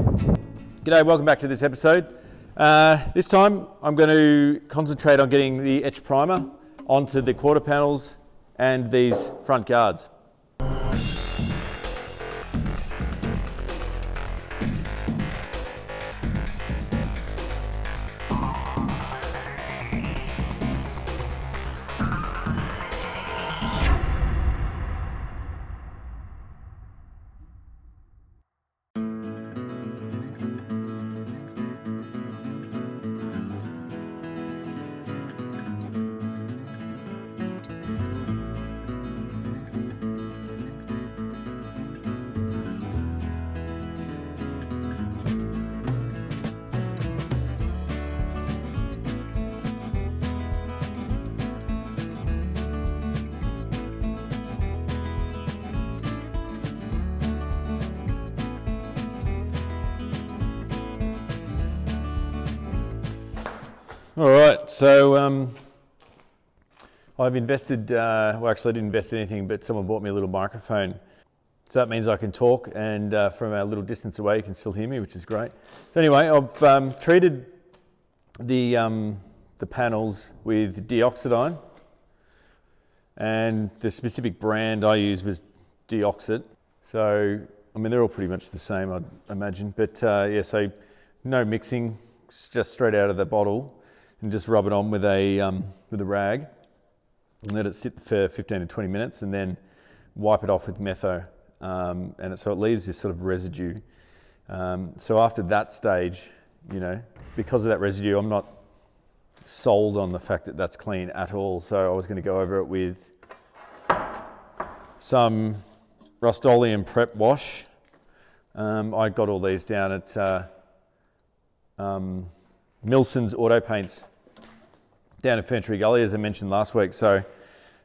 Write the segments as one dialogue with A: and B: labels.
A: G'day, welcome back to this episode. This time I'm going to concentrate on getting the etch primer onto the quarter panels and these front guards. All right, so I've invested, well actually I didn't invest in anything, but someone bought me a little microphone. So that means I can talk, and from a little distance away you can still hear me, which is great. So anyway, I've treated the panels with deoxidine, and the specific brand I used was Deoxit. So, I mean, they're all pretty much the same, I'd imagine, but yeah, so no mixing, just straight out of the bottle. And just rub it on with a rag and let it sit for 15 to 20 minutes, and then wipe it off with metho. So it leaves this sort of residue. So after that stage, you know, because of that residue, I'm not sold on the fact that that's clean at all. So I was going to go over it with some Rust-Oleum Prep Wash. I got all these down at Milson's Auto Paints down in Ferntree Gully, as I mentioned last week. So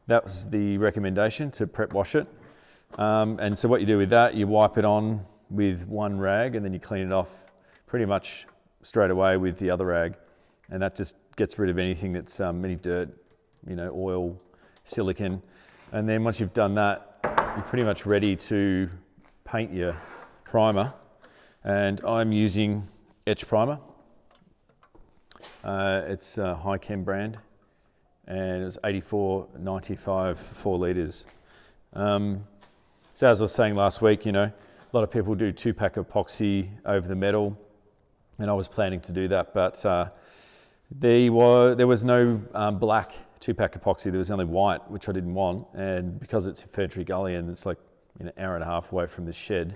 A: that was the recommendation, to prep wash it. And so what you do with that, you wipe it on with one rag, and then you clean it off pretty much straight away with the other rag. And that just gets rid of anything that's any dirt, you know, oil, silicone. And then once you've done that, you're pretty much ready to paint your primer. And I'm using Etch Primer. It's a High Chem brand, and it was $84.95 for 4 litres. So as I was saying last week, you know, a lot of people do 2-pack epoxy over the metal, and I was planning to do that, but there was no black 2-pack epoxy. There was only white, which I didn't want, and because it's in Ferntree Gully and it's like an hour and a half away from this shed,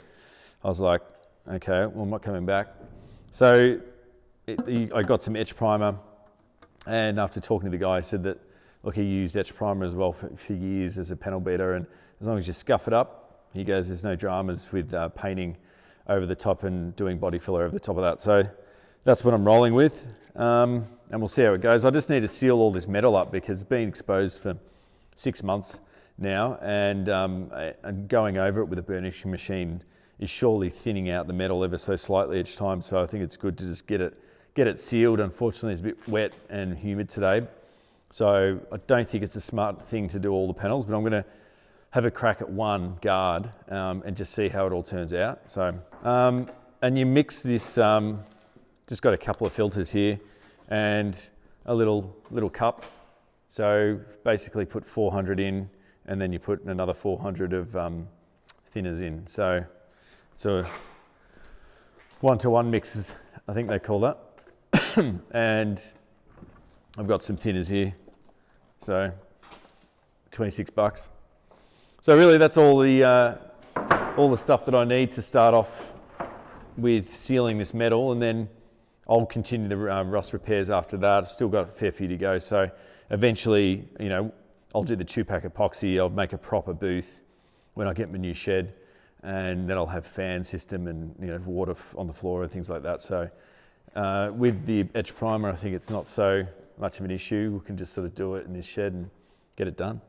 A: I was like, okay, well, I'm not coming back. So I got some etch primer, and after talking to the guy, I said that, look, he used etch primer as well for years as a panel beater, and as long as you scuff it up, he goes, there's no dramas with painting over the top and doing body filler over the top of that. So that's what I'm rolling with, and we'll see how it goes. I just need to seal all this metal up because it's been exposed for 6 months now, and going over it with a burnishing machine is surely thinning out the metal ever so slightly each time. So I think it's good to just get it sealed. Unfortunately, it's a bit wet and humid today, so I don't think it's a smart thing to do all the panels, but I'm going to have a crack at one guard and just see how it all turns out. So, and you mix this, just got a couple of filters here and a little cup. So basically put 400 in, and then you put another 400 of thinners in. So it's a 1-to-1 mixes, I think they call that. And I've got some thinners here, so $26. So really, that's all the stuff that I need to start off with sealing this metal, and then I'll continue the rust repairs after that. I've still got a fair few to go, so eventually, you know, I'll do the 2-pack epoxy. I'll make a proper booth when I get my new shed, and then I'll have fan system and, you know, water on the floor and things like that. So with the etch primer, I think it's not so much of an issue. We can just sort of do it in this shed and get it done.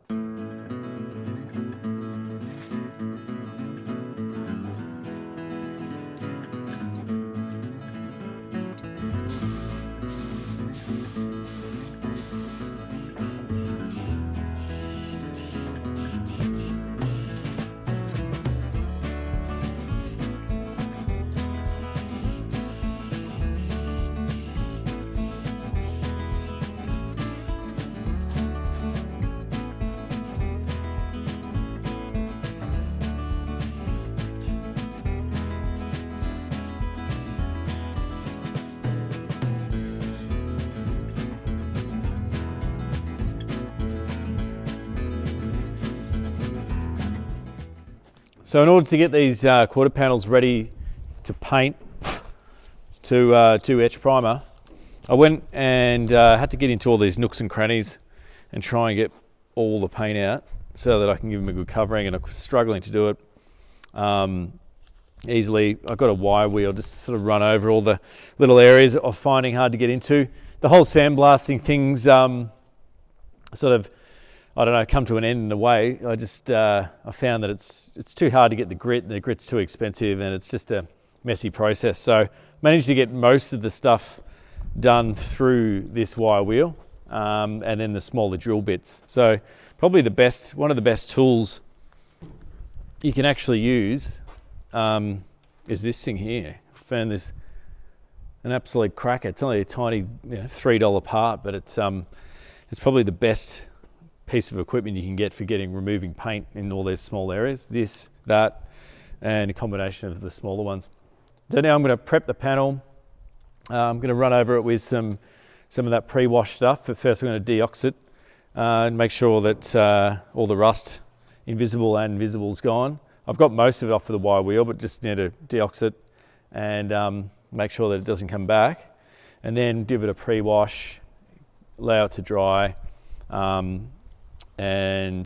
A: So in order to get these quarter panels ready to paint, to etch primer, I went and had to get into all these nooks and crannies and try and get all the paint out so that I can give them a good covering, and I was struggling to do it easily. I got a wire wheel just to sort of run over all the little areas of finding hard to get into. The whole sandblasting things sort of, I don't know, come to an end in a way. I just I found that it's too hard to get the grit. The grit's too expensive, and it's just a messy process. So managed to get most of the stuff done through this wire wheel, and then the smaller drill bits. So probably one of the best tools you can actually use is this thing here. I found this an absolute cracker. It's only a tiny, $3 part, but it's probably the best piece of equipment you can get for removing paint in all these small areas. This, that, and a combination of the smaller ones. So now I'm going to prep the panel. I'm going to run over it with some of that pre-wash stuff. But first, I'm going to deox it and make sure that all the rust, invisible and visible, is gone. I've got most of it off of the wire wheel, but just need to deox it and make sure that it doesn't come back. And then give it a pre-wash, allow it to dry, and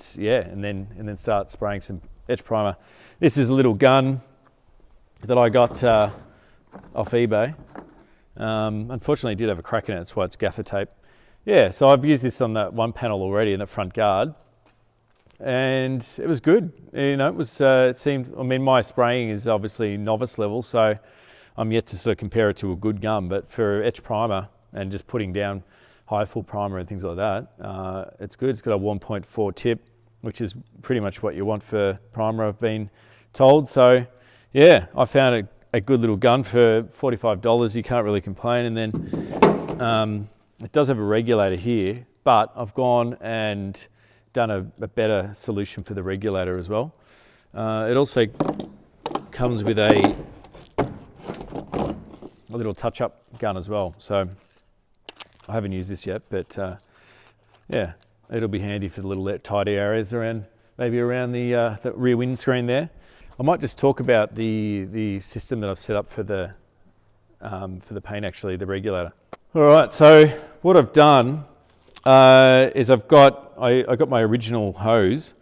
A: then start spraying some etch primer. This is a little gun that I got off eBay. Unfortunately, it did have a crack in it. That's why it's gaffer tape. Yeah, so I've used this on that one panel already in the front guard, and it was good. It seemed. I mean, my spraying is obviously novice level, so I'm yet to sort of compare it to a good gun. But for etch primer and just putting down high full primer and things like that, it's good. It's got a 1.4 tip, which is pretty much what you want for primer, I've been told. So yeah, I found a good little gun for $45. You can't really complain. And then it does have a regulator here, but I've gone and done a better solution for the regulator as well. It also comes with a little touch-up gun as well. So I haven't used this yet, but yeah, it'll be handy for the little tidy areas around the rear windscreen there. I might just talk about the system that I've set up for the paint, actually, the regulator. All right, so what I've done is I got my original hose,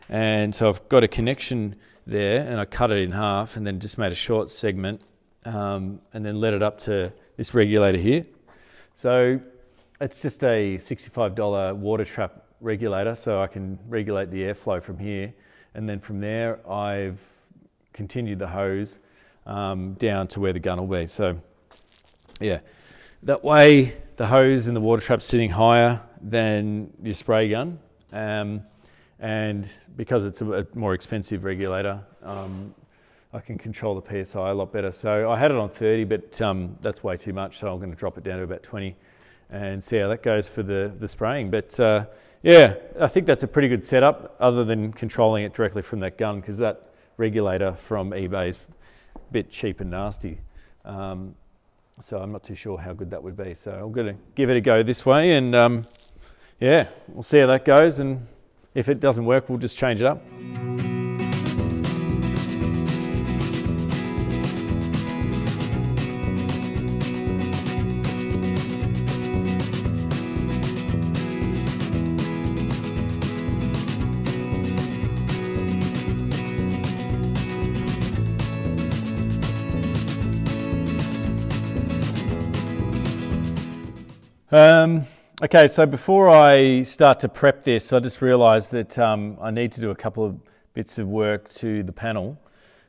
A: and so I've got a connection there, and I cut it in half, and then just made a short segment, and then led it up to this regulator here. So it's just a $65 water trap regulator, so I can regulate the airflow from here, and then from there I've continued the hose down to where the gun will be. So yeah, that way the hose and the water trap's sitting higher than your spray gun, and because it's a more expensive regulator, I can control the PSI a lot better. So I had it on 30, but that's way too much, so I'm going to drop it down to about 20 and see how that goes for the spraying. But yeah, I think that's a pretty good setup, other than controlling it directly from that gun, because that regulator from eBay is a bit cheap and nasty. So I'm not too sure how good that would be. So I'm going to give it a go this way, and yeah, we'll see how that goes. And if it doesn't work, we'll just change it up. Okay, so before I start to prep this, I just realised that I need to do a couple of bits of work to the panel,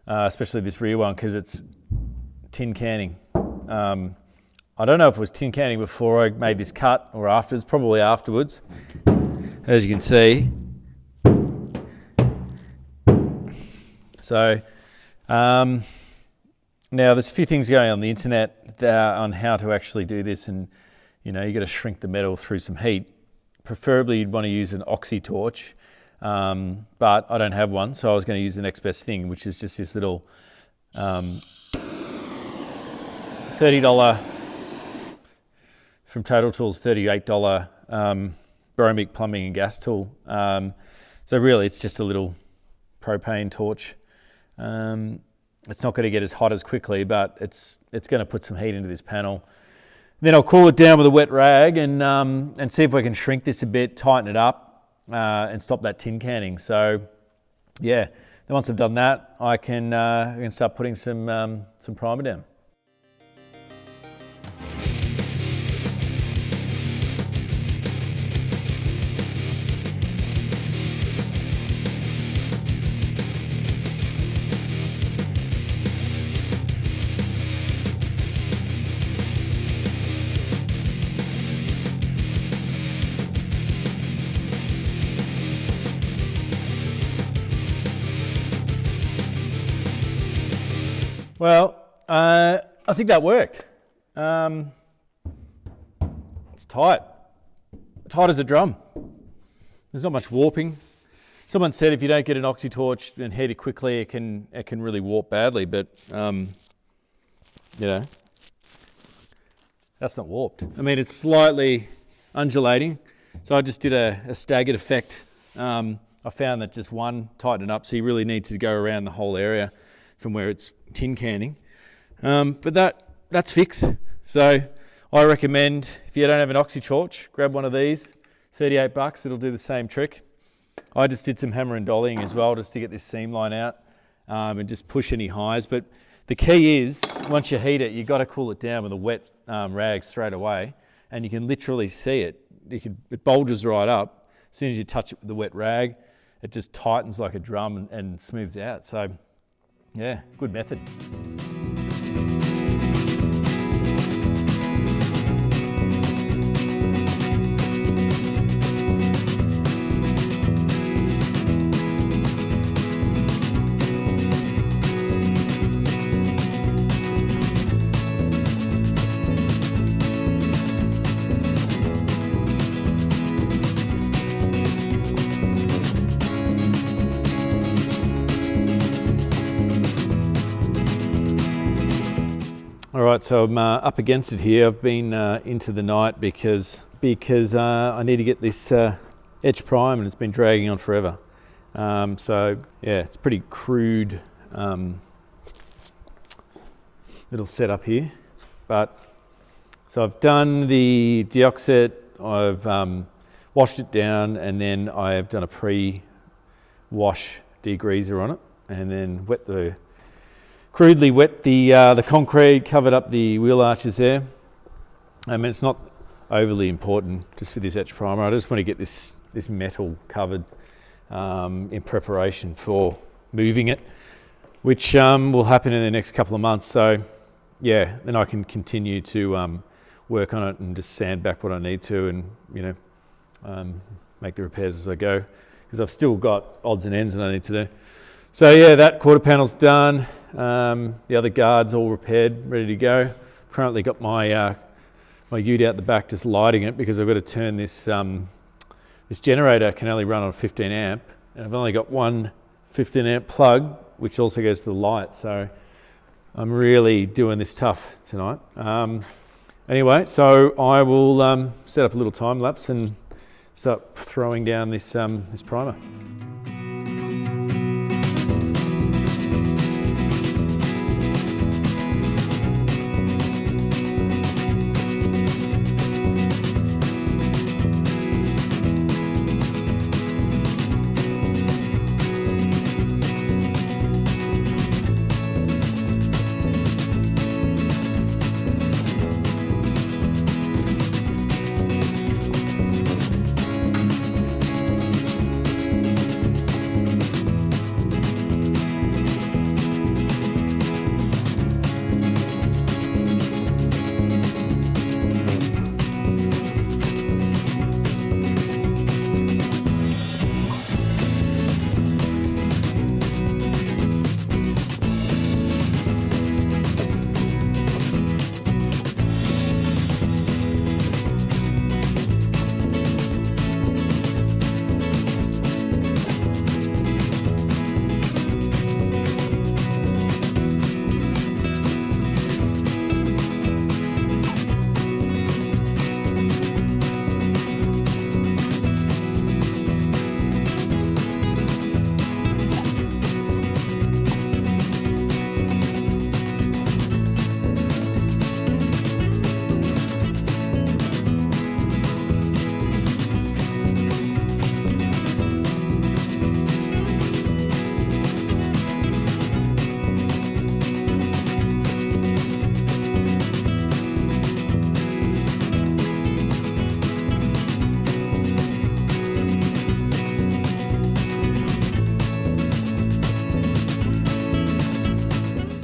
A: especially this rear one, because it's tin canning. I don't know if it was tin canning before I made this cut or afterwards, probably afterwards, as you can see. So now there's a few things going on the internet on how to actually do this, and you got to shrink the metal through some heat. Preferably you'd want to use an oxy torch, but I don't have one, so I was going to use the next best thing, which is just this little $30 from Total Tools, $38 BROMIC plumbing and gas tool. So really it's just a little propane torch, It's not going to get as hot as quickly, but it's going to put some heat into this panel. Then I'll cool it down with a wet rag and see if we can shrink this a bit, tighten it up, and stop that tin canning. So yeah, then once I've done that, I can start putting some primer down. Well, I think that worked. It's tight as a drum. There's not much warping. Someone said if you don't get an oxy torch and heat it quickly, it can really warp badly. But you know, that's not warped. I mean, it's slightly undulating. So I just did a staggered effect. I found that just one tightened up, so you really need to go around the whole area from where it's tin canning. But that's fixed. So I recommend, if you don't have an oxy torch, grab one of these, $38, it'll do the same trick. I just did some hammer and dollying as well, just to get this seam line out and just push any highs. But the key is, once you heat it, you've got to cool it down with a wet rag straight away, and you can literally see it. It bulges right up. As soon as you touch it with the wet rag, it just tightens like a drum and smooths out. So yeah, good method. All right, so I'm up against it here. I've been into the night because I need to get this etch prime, and it's been dragging on forever. So yeah, it's pretty crude little setup here. But so I've done the deoxit, I've washed it down, and then I have done a pre-wash degreaser on it, and then crudely wet the concrete, covered up the wheel arches there. I mean, it's not overly important just for this etch primer. I just want to get this metal covered in preparation for moving it, which will happen in the next couple of months. So yeah, then I can continue to work on it and just sand back what I need to, and make the repairs as I go, because I've still got odds and ends that I need to do. So yeah, that quarter panel's done. The other guard's all repaired, ready to go. Currently got my ute out the back, just lighting it, because I've got to turn this this generator can only run on 15 amp, and I've only got one 15 amp plug, which also goes to the light. So I'm really doing this tough tonight. Anyway, so I will set up a little time lapse and start throwing down this primer.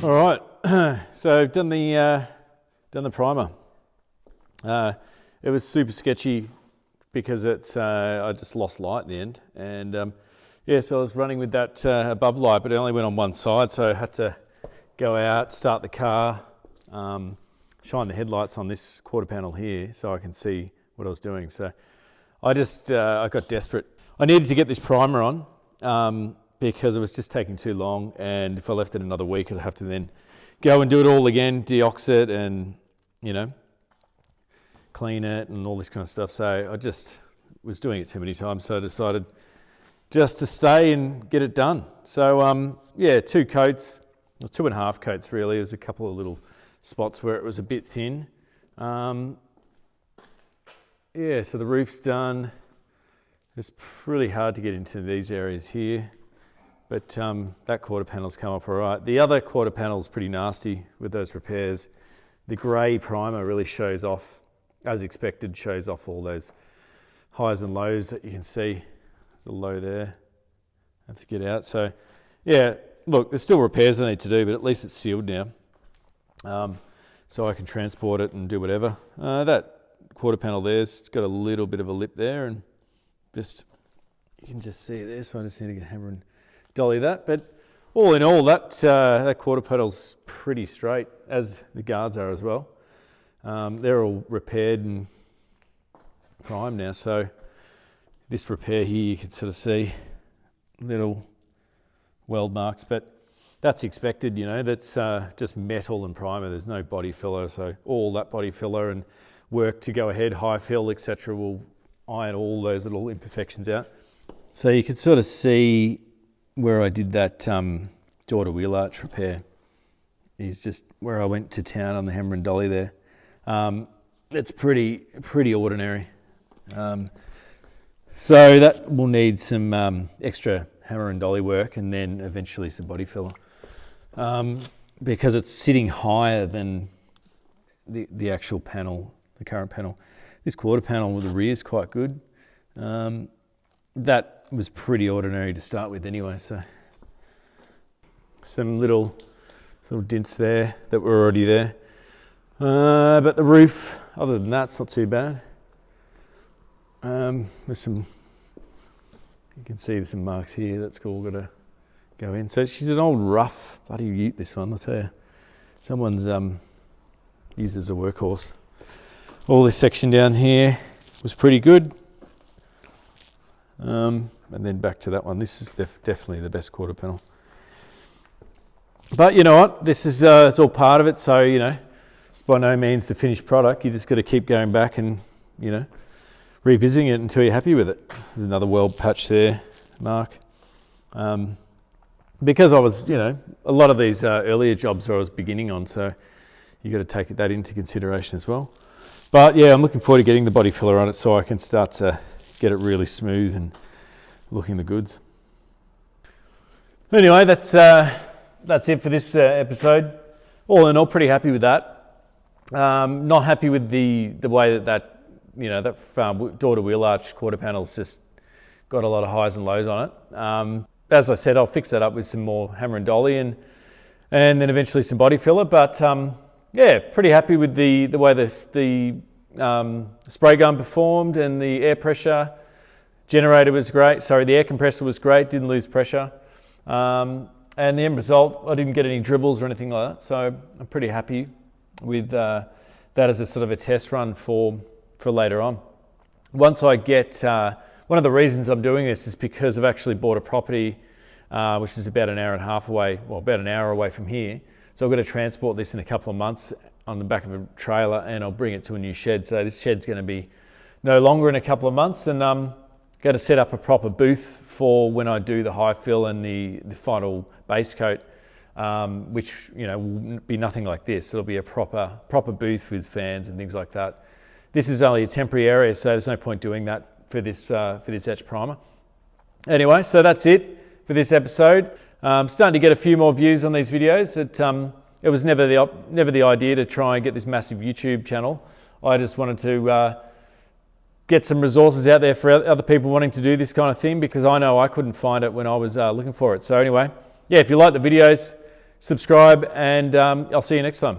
A: All right, so I've done the primer. It was super sketchy because I just lost light at the end, and yeah, so I was running with that above light, but it only went on one side, so I had to go out, start the car, shine the headlights on this quarter panel here so I can see what I was doing. So I got desperate. I needed to get this primer on because it was just taking too long, and if I left it another week, I'd have to then go and do it all again, deox it and, you know, clean it and all this kind of stuff. So I just was doing it too many times, so I decided just to stay and get it done. So yeah, 2 coats, or 2.5 coats really. There's a couple of little spots where it was a bit thin. Yeah, so the roof's done. It's really hard to get into these areas here, but that quarter panel's come up all right. The other quarter panel's pretty nasty with those repairs. The grey primer really shows off, as expected, shows off all those highs and lows that you can see. There's a low there, I have to get out. So yeah, look, there's still repairs I need to do, but at least it's sealed now. So I can transport it and do whatever. That quarter panel there's, it's got a little bit of a lip there, and just, you can just see it there, so I just need to get a hammer and dolly that. But all in all, that quarter panel's pretty straight, as the guards are as well. They're all repaired and primed now, so this repair here you can sort of see little weld marks, but that's expected, you know. That's just metal and primer. There's no body filler, so all that body filler and work to go ahead, high fill, etc., will iron all those little imperfections out. So you can sort of see where I did that door to wheel arch repair is just where I went to town on the hammer and dolly there. It's pretty ordinary. So that will need some extra hammer and dolly work, and then eventually some body filler, because it's sitting higher than the actual panel, the current panel. This quarter panel with the rear is quite good. That was pretty ordinary to start with anyway, so some little dints there that were already there. But the roof, other than that, it's not too bad. There's some, you can see there's some marks here. That's all got to go in. So she's an old rough bloody ute, this one, I'll tell you. Someone's used as a workhorse. All this section down here was pretty good. And then back to that one. This is definitely the best quarter panel. But you know what? This is it's all part of it. So, you know, it's by no means the finished product. You just got to keep going back and, you know, revisiting it until you're happy with it. There's another weld patch there, mark. Because I was, you know, a lot of these earlier jobs I was beginning on, so you got to take that into consideration as well. But yeah, I'm looking forward to getting the body filler on it so I can start to get it really smooth and looking the goods. Anyway, that's it for this episode. All in all, pretty happy with that. Not happy with the way that you know, that door to wheel arch quarter panel's just got a lot of highs and lows on it. As I said, I'll fix that up with some more hammer and dolly and then eventually some body filler. But yeah, pretty happy with the way the spray gun performed, and the air pressure generator was great. Sorry, the air compressor was great, didn't lose pressure. And the end result, I didn't get any dribbles or anything like that. So I'm pretty happy with that as a sort of a test run for later on. Once I get, one of the reasons I'm doing this is because I've actually bought a property which is about an hour and a half away, well, about an hour away from here. So I've got to transport this in a couple of months on the back of a trailer, and I'll bring it to a new shed. So this shed's going to be no longer in a couple of months, and I'm going to set up a proper booth for when I do the high fill and the final base coat, which, you know, will be nothing like this. It'll be a proper booth with fans and things like that. This is only a temporary area, so there's no point doing that for this etch primer. Anyway, so that's it for this episode. I'm starting to get a few more views on these videos. It was never the idea to try and get this massive YouTube channel. I just wanted to get some resources out there for other people wanting to do this kind of thing, because I know I couldn't find it when I was looking for it. So anyway, yeah, if you like the videos, subscribe, and I'll see you next time.